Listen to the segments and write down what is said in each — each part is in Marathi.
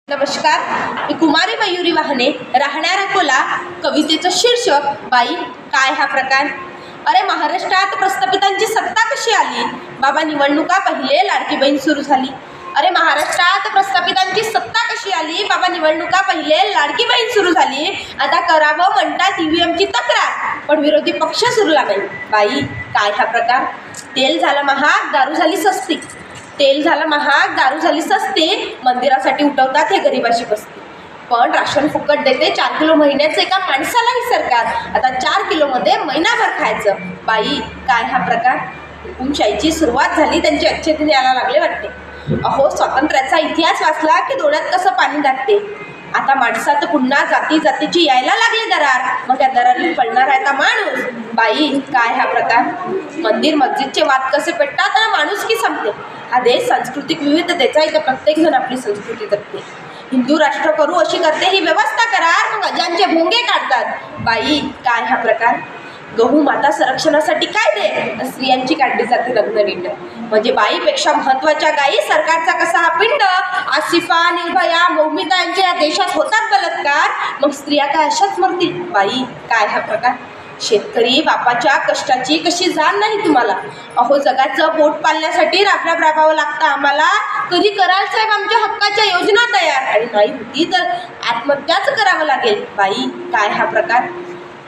नमस्कार, मी कुमारी मयुरी वाहने, राहणार अकोला. कवितेचं शीर्षक बाई काय हा प्रकार. अरे महाराष्ट्रात प्रस्थापितांची सत्ता कशी आली, बाबा निवडणुका पहिले लाडकी बहीण सुरू झाली. अरे महाराष्ट्रात प्रस्थापितांची सत्ता कशी आली, बाबा निवडणुका पहिले लाडकी बहीण सुरू झाली. आता करावं म्हणतात ईव्हीएमची तक्रार, पण विरोधी पक्ष सुरला नाही. बाई काय हा प्रकार. तेल झालं महाग, दारू झाली सस्ती. तेल झालं महाग, दारू झाली सस्ती. मंदिरासाठी उठवतात हे गरिबाची बस्ती. पण राशन फुकट देते 4 किलो महिन्याचं एका माणसालाही सरकार. आता 4 किलोमध्ये महिनाभर खायचं. बाई काय हा प्रकार. हुकुमशाहीची सुरुवात झाली, त्यांची अच्छेतीने यायला लागले वाटते. अहो स्वातंत्र्याचा इतिहास वाचला की डोळ्यात कसं पाणी दाटते. आता माणसात पुन्हा जाती जातीची यायला लागली दरार, मग त्या दरारीत पडणार आहे आता माणूस. बाई काय हा प्रकार. मंदिर मस्जिदचे वाद कसे पेटतात आणि माणूस की संपते. हा देश सांस्कृतिक विविधतेचा, इथं प्रत्येक जण आपली संस्कृती जपते. हिंदू राष्ट्र करू अशी करते ही व्यवस्था करार, मग अजांचे भोंगे काढतात. बाई काय हा प्रकार. गहू माता संरक्षणासाठी कायदे, स्त्रियांची काढली जाते लग्नविंड. म्हणजे बाईपेक्षा महत्वाच्या गायी, सरकारचा कसा हा पिंड. आसिफा, निर्भया, मौमिता यांच्या या देशात होतात बलात्कार, मग स्त्रिया काय अशाच मरतील. बाई काय हा प्रकार. शेतकरी बापाच्या कष्टाची कशी जाण नाही तुम्हाला. अहो जगाचं पोट पालण्यासाठी राबावं लागतं आम्हाला. कधी कराल साहेब आमच्या हक्काच्या योजना तयार, आणि नाही होती तर आत्महत्याच करावं लागेल. बाई काय हा प्रकार.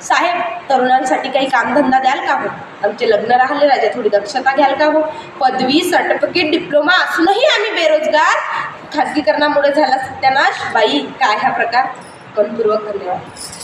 साहेब तरुणांसाठी काही कामधंदा द्याल का हो. आमचे लग्न राहिले राजा, थोडी दक्षता घ्याल का हो. पदवी सर्टिफिकेट डिप्लोमा असूनही आम्ही बेरोजगार, खाजगीकरणामुळे झाला सत्यानाश. बाई काय हा प्रकार. मनपूर्वक धन्यवाद.